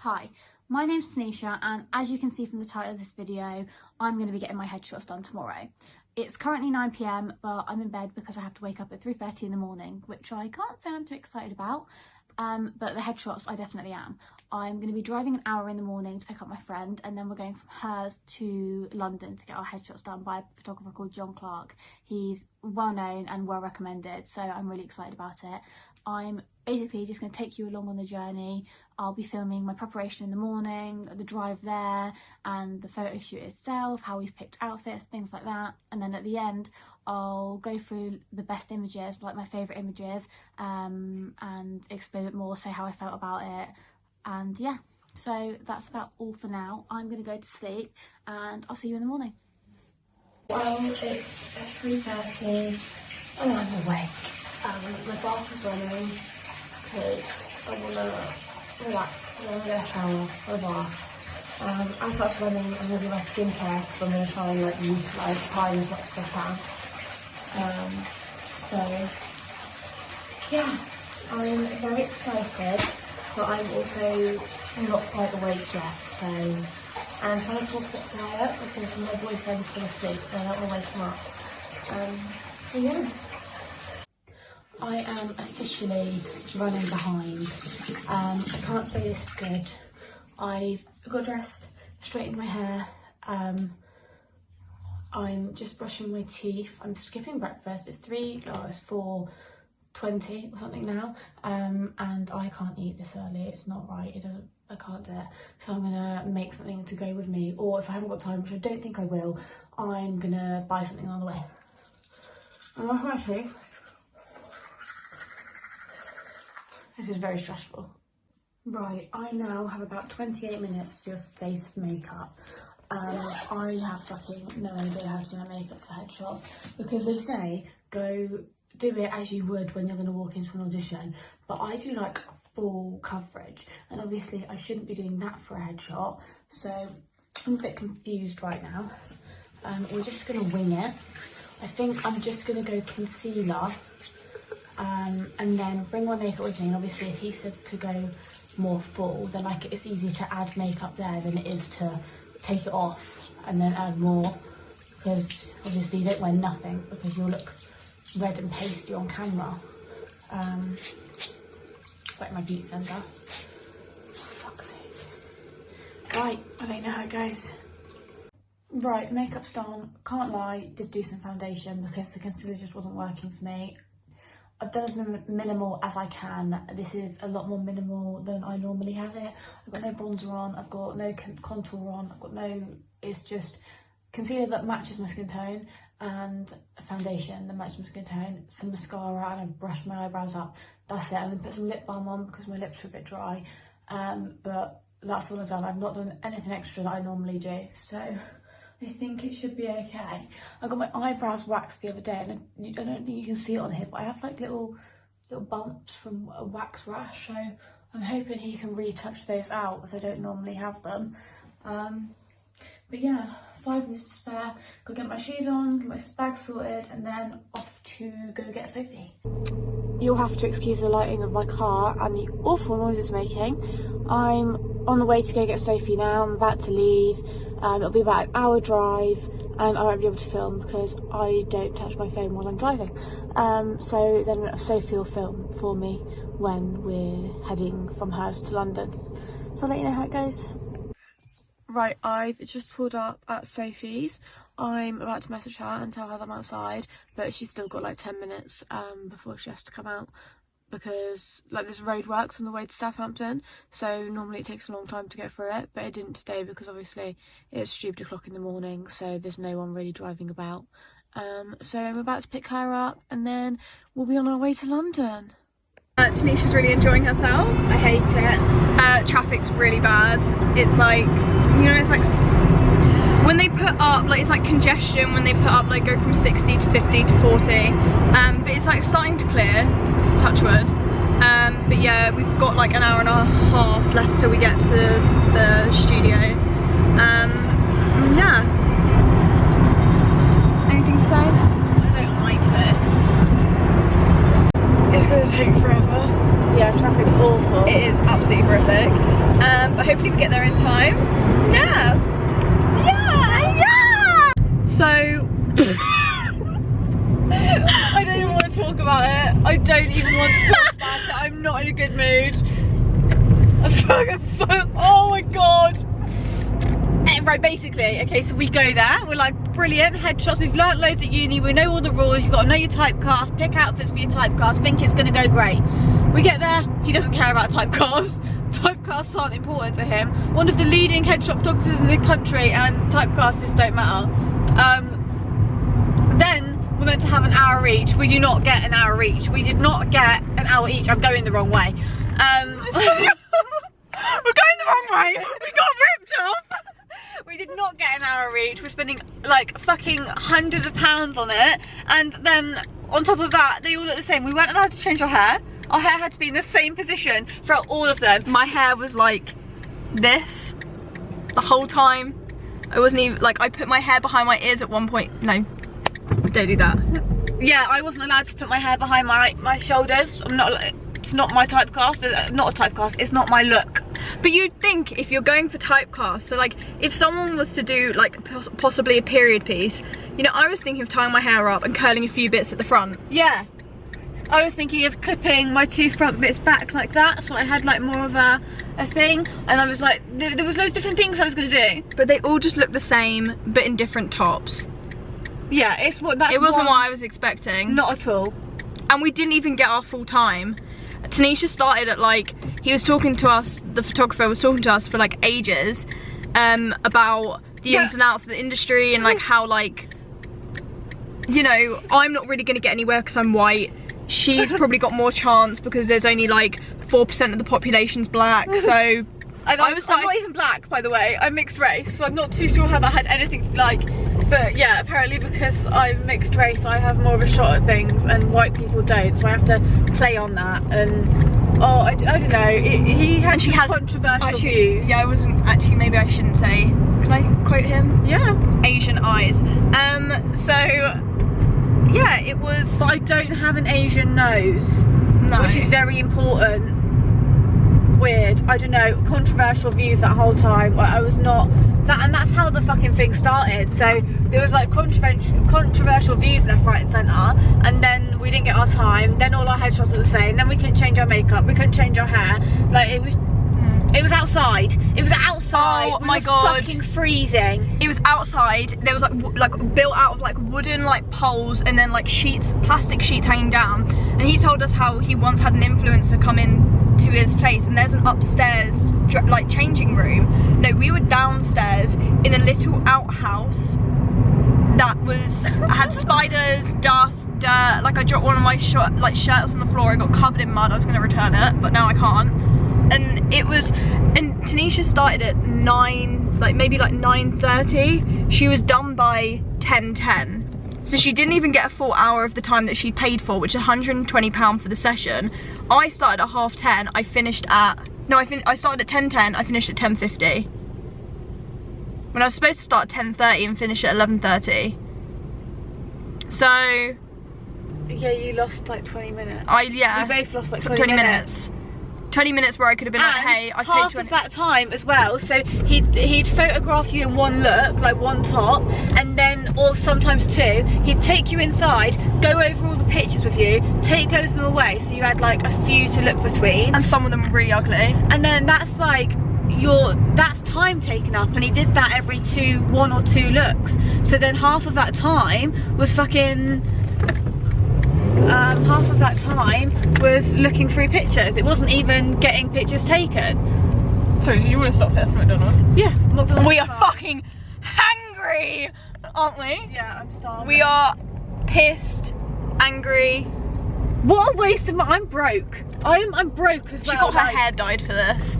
Hi, my name's Tanisha, and as you can see from the title of this video, I'm going to be getting my headshots done tomorrow. It's currently 9 PM, but I'm in bed because I have to wake up at 3:30 in the morning, which I can't say I'm too excited about, but the headshots I definitely am. I'm going to be driving an hour in the morning to pick up my friend, and then we're going from hers to London to get our headshots done by a photographer called John Clark. He's well known and well recommended, so I'm really excited about it. I'm basically just going to take you along on the journey. I'll be filming my preparation in the morning, the drive there, and the photo shoot itself, how we've picked outfits, things like that. And then at the end, I'll go through the best images, like my favourite images, and explain it more, say how I felt about it. And yeah, so that's about all for now. I'm going to go to sleep and I'll see you in the morning. Well, it's 3:30 and I'm awake. My bath is running because I want to relax. I want to get a shower or a bath. As that's running, I'm going to do my skincare because I'm going to try and utilise time as much as I can. So yeah, I'm very excited, but I'm also not quite awake yet. So I'm trying to talk a bit quiet because my boyfriend's still asleep and I don't want to wake him up. So yeah. I am officially running behind. I can't say this is good. I've got dressed, straightened my hair. I'm just brushing my teeth. I'm skipping breakfast. It's 4:20 or something now. And I can't eat this early. It's not right. I can't do it. So I'm gonna make something to go with me. Or if I haven't got time, which I don't think I will, I'm gonna buy something on the way. This is very stressful. Right, I now have about 28 minutes to do a face of makeup. I have fucking no idea how to do my makeup for headshots because they say go do it as you would when you're going to walk into an audition, but I do like full coverage, and obviously I shouldn't be doing that for a headshot, so I'm a bit confused right now. We're just going to wing it. I think I'm just going to go concealer. And then bring my makeup with me, and obviously if he says to go more full, then it's easy to add makeup there than it is to take it off and then add more, because obviously you don't wear nothing because you'll look red and pasty on camera. It's like my beauty blender. Fuck's sake. Right, I don't know how it goes. Right, makeup's done. Can't lie, did do some foundation because the concealer just wasn't working for me. I've done as minimal as I can. This is a lot more minimal than I normally have it. I've got no bronzer on, I've got no contour on, it's just concealer that matches my skin tone and a foundation that matches my skin tone, some mascara, and I've brushed my eyebrows up. That's it. I'm gonna put some lip balm on because my lips are a bit dry, but that's all I've done. I've not done anything extra that I normally do, so I think it should be okay. I got my eyebrows waxed the other day, and I don't think you can see it on here, but I have little bumps from a wax rash, so I'm hoping he can retouch those out because I don't normally have them. But yeah, 5 minutes to spare. Go get my shoes on, get my bag sorted, and then off to go get Sophie. You'll have to excuse the lighting of my car and the awful noise it's making. I'm on the way to go get Sophie now. I'm about to leave. It'll be about an hour drive, and I won't be able to film because I don't touch my phone while I'm driving. So then Sophie will film for me when we're heading from hers to London. So I'll let you know how it goes. Right, I've just pulled up at Sophie's. I'm about to message her and tell her that I'm outside, but she's still got 10 minutes before she has to come out, because this road works on the way to Southampton, so normally it takes a long time to get through it, but it didn't today because obviously it's stupid o'clock in the morning, so there's no one really driving about. So I'm about to pick her up and then we'll be on our way to London. Tanisha's really enjoying herself. I hate it. Traffic's really bad. It's when they put up, it's congestion when they put up, go from 60 to 50 to 40, but it's starting to clear, touch wood. But yeah, we've got an hour and a half left till we get to the studio. Yeah. Anything to say? I don't like this. It's gonna take forever. Yeah, traffic's awful. It is absolutely horrific. but hopefully we get there in time. Yeah. So I don't even want to talk about it. I don't even want to talk about it. I'm not in a good mood. Oh my god. Right, basically, okay, so we go there, we're like, brilliant, headshots, we've learnt loads at uni, we know all the rules, you've got to know your typecast, pick outfits for your typecast, think it's going to go great. We get there, he doesn't care about typecasts. Typecasts aren't important to him. One of the leading headshot photographers in the country, and typecasts just don't matter. Then we're going to have an hour each. We do not get an hour each. We did not get an hour each. I'm going the wrong way. We're going the wrong way. We got ripped off. We did not get an hour each. We're spending like fucking hundreds of pounds on it. And then on top of that, they all look the same. We weren't allowed to change our hair. Our hair had to be in the same position throughout all of them. My hair was like this the whole time. I wasn't even, like, I put my hair behind my ears at one point. No, don't do that. Yeah, I wasn't allowed to put my hair behind my shoulders. I'm not, it's not my typecast, not a typecast, it's not my look. But you'd think if you're going for typecast, so like if someone was to do like possibly a period piece, you know, I was thinking of tying my hair up and curling a few bits at the front. Yeah. I was thinking of clipping my two front bits back like that, so I had like more of a thing, and I was like, there was loads of different things I was going to do. But they all just look the same, but in different tops. Yeah, it wasn't what I was expecting. Not at all. And we didn't even get our full time. Tanisha started at like, he was talking to us, the photographer was talking to us for like ages, about the ins and outs of the industry, and like how like, you know, I'm not really going to get anywhere because I'm white. She's probably got more chance because there's only like 4% of the population's black, so... I'm not even black, by the way. I'm mixed race, so I'm not too sure how that had anything to like... But yeah, apparently because I'm mixed race, I have more of a shot at things and white people don't, so I have to play on that. And oh, I don't know, he had controversial views. Yeah, I wasn't, actually maybe I shouldn't say. Can I quote him? Yeah. Asian eyes. So... yeah, it was... But I don't have an Asian nose, no. Which is very important. Weird, I don't know, controversial views that whole time. I was not... and that's how the fucking thing started. So there was like controversial views left, right and centre, and then we didn't get our time, then all our headshots were the same, then we couldn't change our makeup, we couldn't change our hair. Like it was outside. It was outside. Oh my god. Fucking freezing. It was outside. There was like built out of like wooden like poles, and then like sheets, plastic sheets hanging down. And he told us how he once had an influencer come in to his place, and there's an upstairs like changing room. No, we were downstairs in a little outhouse that had spiders, dust, dirt. Like I dropped one of my shirts on the floor. It got covered in mud. I was going to return it, but now I can't. And it was, and Tanisha started at 9:30. She was done by 10:10. So she didn't even get a full hour of the time that she paid for, which is £120 for the session. I started at 10:30. I finished at, I started at 10:10. I finished at 10:50. When I was supposed to start at 10:30 and finish at 11:30. So. Yeah, you lost like 20 minutes. Yeah. We both lost like 20 minutes. 20 minutes where I could have been like, hey, I paid 20. Half of that time as well, so he'd photograph you in one look, like one top, and then, or sometimes two, he'd take you inside, go over all the pictures with you, take loads of them away, so you had like a few to look between. And some of them really ugly. And then that's like, that's time taken up, and he did that every 1 or 2 looks. So then half of that time was fucking... half of that time was looking through pictures. It wasn't even getting pictures taken. Sorry, did you want to stop here for McDonald's? Yeah, McDonald's. We are fucking hangry, aren't we? Yeah, I'm starving. We are pissed, angry. What a waste of money. I'm broke. I'm broke as well. She got her hair dyed for this.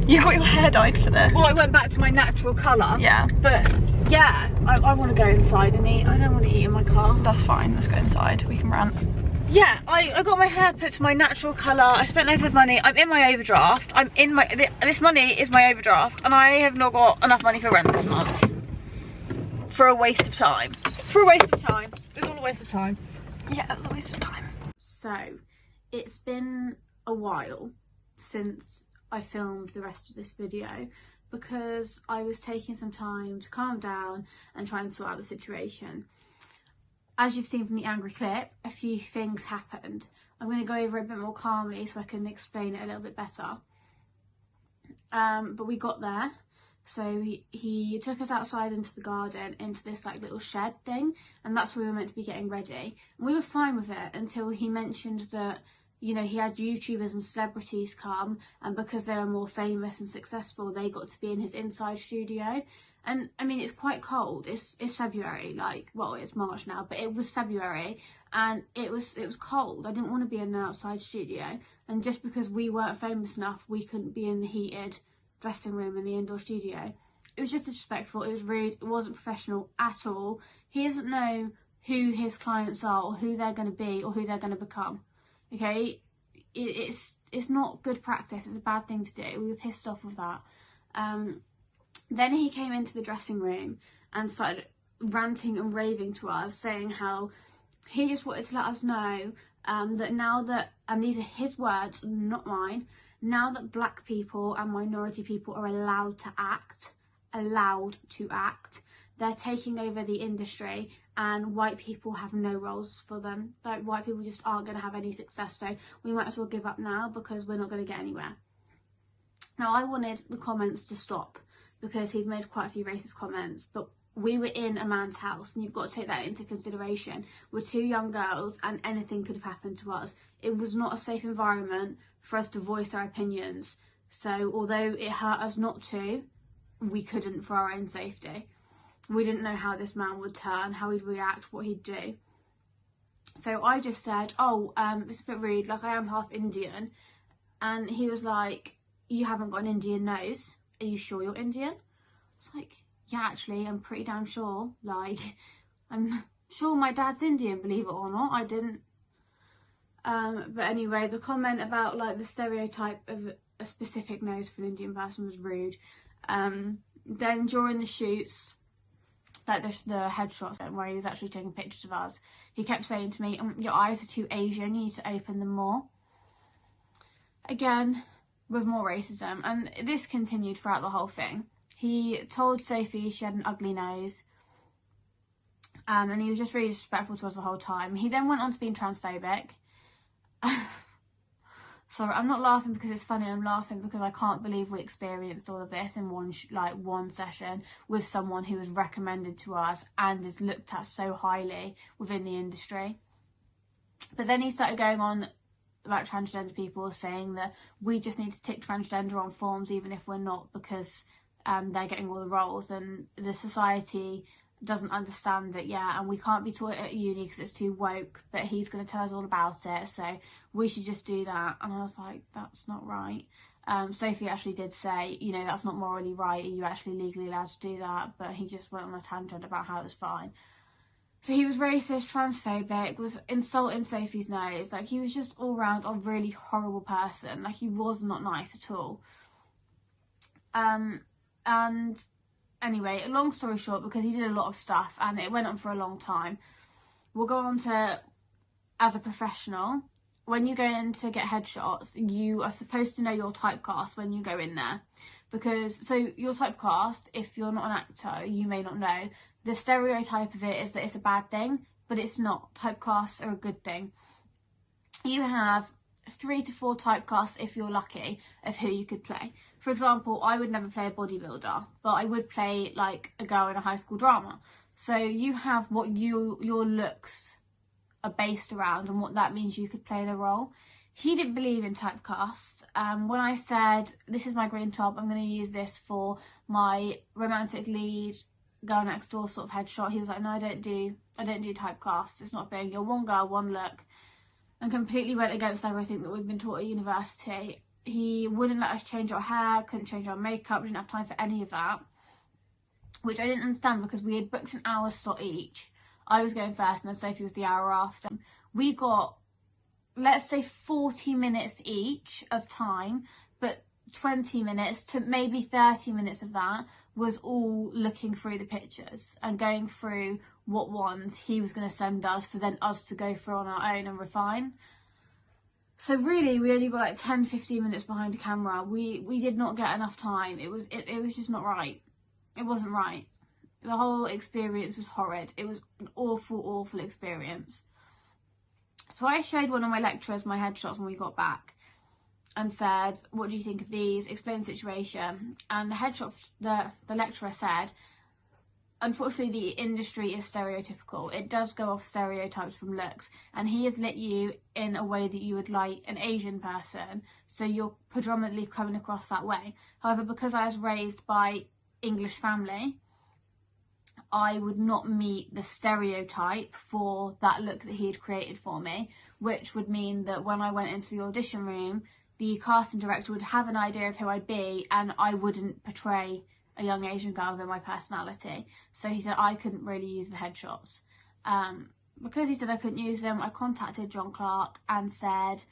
You got your hair dyed for this? Well, I went back to my natural colour. Yeah. But yeah, I want to go inside and eat. I don't want to eat in my car. That's fine, let's go inside. We can rant. Yeah, I got my hair put to my natural colour. I spent loads of money. I'm in my overdraft. This money is my overdraft, and I have not got enough money for rent this month. For a waste of time. For a waste of time. It's all a waste of time. Yeah, it's a waste of time. So, it's been a while since I filmed the rest of this video, because I was taking some time to calm down and try and sort out the situation. As you've seen from the angry clip, a few things happened. I'm going to go over it a bit more calmly so I can explain it a little bit better. But we got there. So he took us outside into the garden, into this like little shed thing, and that's where we were meant to be getting ready. And we were fine with it until he mentioned that, you know, he had YouTubers and celebrities come, and because they were more famous and successful, they got to be in his inside studio. And I mean, it's quite cold. It's February, like, well, it's March now, but it was February, and it was cold. I didn't want to be in an outside studio, and just because we weren't famous enough, we couldn't be in the heated dressing room in the indoor studio. It was just disrespectful. It was rude. It wasn't professional at all. He doesn't know who his clients are, or who they're going to be, or who they're going to become. Okay, it's not good practice. It's a bad thing to do. We were pissed off with that. Then he came into the dressing room and started ranting and raving to us, saying how he just wanted to let us know that now that, and these are his words, not mine, now that black people and minority people are allowed to act, they're taking over the industry, and white people have no roles for them. Like, white people just aren't going to have any success, so we might as well give up now because we're not going to get anywhere. Now, I wanted the comments to stop because he'd made quite a few racist comments, but we were in a man's house, and you've got to take that into consideration. We're two young girls, and anything could have happened to us. It was not a safe environment for us to voice our opinions. So although it hurt us not to, we couldn't for our own safety. We didn't know how this man would turn, how he'd react, what he'd do. So I just said, oh, it's a bit rude, like, I am half Indian. And he was like, you haven't got an Indian nose. Are you sure you're Indian? I was like, yeah, actually, I'm pretty damn sure. Like, I'm sure my dad's Indian, believe it or not. I didn't. But anyway, the comment about, like, the stereotype of a specific nose for an Indian person was rude. Then during the shoots, like the headshots where he was actually taking pictures of us, he kept saying to me, your eyes are too Asian, you need to open them more. Again, with more racism, and this continued throughout the whole thing. He told Sophie she had an ugly nose, and he was just really disrespectful to us the whole time. He then went on to being transphobic. Sorry, I'm not laughing because it's funny, I'm laughing because I can't believe we experienced all of this in one session with someone who was recommended to us and is looked at so highly within the industry. But then he started going on about transgender people, saying that we just need to tick transgender on forms even if we're not, because they're getting all the roles, and the society doesn't understand it yet, and we can't be taught at uni because it's too woke, but he's going to tell us all about it, so we should just do that. And I was like, that's not right. Sophie actually did say, you know, that's not morally right, are you actually legally allowed to do that? But he just went on a tangent about how it was fine. So he was racist, transphobic, was insulting Sophie's nose, like, he was just all round a really horrible person. Like, he was not nice at all. And anyway, long story short, because he did a lot of stuff and it went on for a long time, we'll go on to, as a professional, when you go in to get headshots, you are supposed to know your typecast when you go in there. Because, so your typecast, if you're not an actor, you may not know, the stereotype of it is that it's a bad thing, but it's not. Typecasts are a good thing. You have 3 to 4 typecasts, if you're lucky, of who you could play. For example, I would never play a bodybuilder, but I would play like a girl in a high school drama. So you have what your looks are based around and what that means you could play in a role. He didn't believe in typecasts. When I said, this is my green top, I'm going to use this for my romantic lead, girl next door sort of headshot, he was like, no, I don't do typecasts, it's not a thing, you're one girl, one look. And completely went against everything that we've been taught at university. He wouldn't let us change our hair, couldn't change our makeup, didn't have time for any of that, which I didn't understand because we had booked an hour slot each. I was going first and then Sophie was the hour after. We got, let's say, 40 minutes each of time, but 20 minutes to maybe 30 minutes of that was all looking through the pictures and going through what ones he was going to send us for then us to go through on our own and refine. So really, we only got like 10-15 minutes behind the camera. We did not get enough time. It was just not right. It wasn't right. The whole experience was horrid. It was an awful experience. So I showed one of my lecturers my headshots when we got back and said, what do you think of these? Explain the situation. And the headshot, the lecturer said, unfortunately, the industry is stereotypical. It does go off stereotypes from looks, and he has lit you in a way that you would like an Asian person, so you're predominantly coming across that way. However, because I was raised by English family, I would not meet the stereotype for that look that he had created for me, which would mean that when I went into the audition room, the casting director would have an idea of who I'd be, and I wouldn't portray a young Asian girl with my personality. So he said I couldn't really use the headshots. Because he said I couldn't use them, I contacted John Clark and said,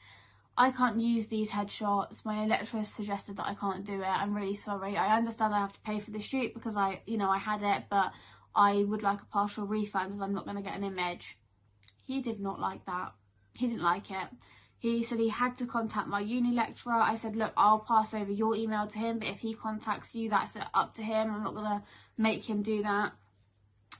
I can't use these headshots. My lecturer suggested that I can't do it. I'm really sorry. I understand I have to pay for the shoot because I had it, but I would like a partial refund as I'm not going to get an image. He did not like that. He didn't like it. He said he had to contact my uni lecturer. I said, look, I'll pass over your email to him, but if he contacts you, that's up to him. I'm not going to make him do that.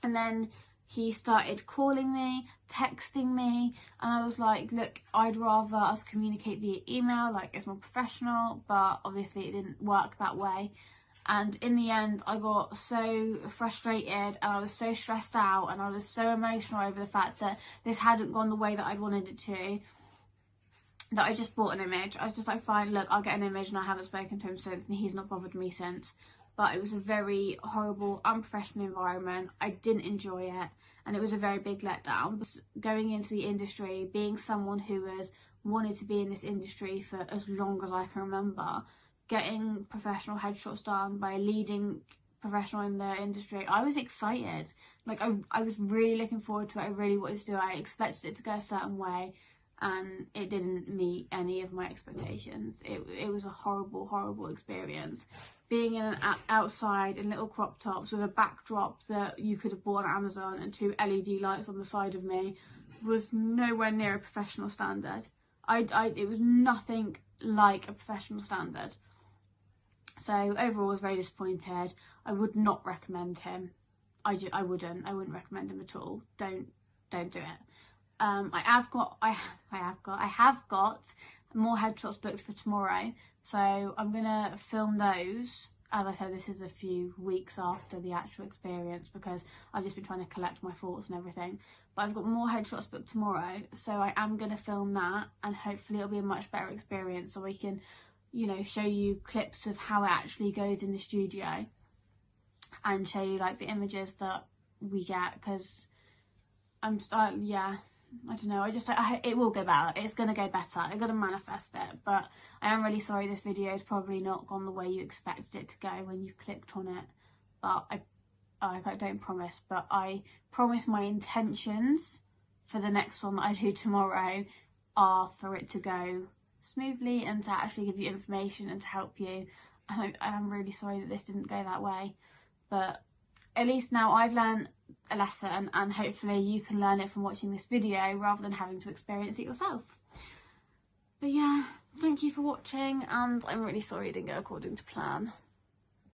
And then he started calling me, texting me, and I was like, look, I'd rather us communicate via email, like it's more professional, but obviously it didn't work that way. And in the end, I got so frustrated and I was so stressed out and I was so emotional over the fact that this hadn't gone the way that I'd wanted it to, that I just bought an image. I was just like, fine, look, I'll get an image, and I haven't spoken to him since, and he's not bothered me since. But it was a very horrible, unprofessional environment. I didn't enjoy it, and it was a very big letdown. Going into the industry, being someone who has wanted to be in this industry for as long as I can remember, getting professional headshots done by a leading professional in the industry, I was excited. Like, I was really looking forward to it. I really wanted to do it. I expected it to go a certain way, and it didn't meet any of my expectations. It was a horrible experience. Being in outside in little crop tops with a backdrop that you could have bought on Amazon and 2 LED lights on the side of me was nowhere near a professional standard. It was nothing like a professional standard. So overall, I was very disappointed. I would not recommend him. I wouldn't recommend him at all. Don't do it. I have got more headshots booked for tomorrow, so I'm gonna film those. As I said, this is a few weeks after the actual experience because I've just been trying to collect my thoughts and everything. But I've got more headshots booked tomorrow, so I am gonna film that, and hopefully it'll be a much better experience, so we can, show you clips of how it actually goes in the studio and show you like the images that we get, because I don't know, it will go better. It's going to go better. I'm going to manifest it. But I am really sorry this video has probably not gone the way you expected it to go when you clicked on it. But I don't promise. But I promise my intentions for the next one that I do tomorrow are for it to go smoothly and to actually give you information and to help you. I'm really sorry that this didn't go that way. But at least now I've learned a lesson, and hopefully you can learn it from watching this video rather than having to experience it yourself. But yeah, thank you for watching, and I'm really sorry it didn't go according to plan.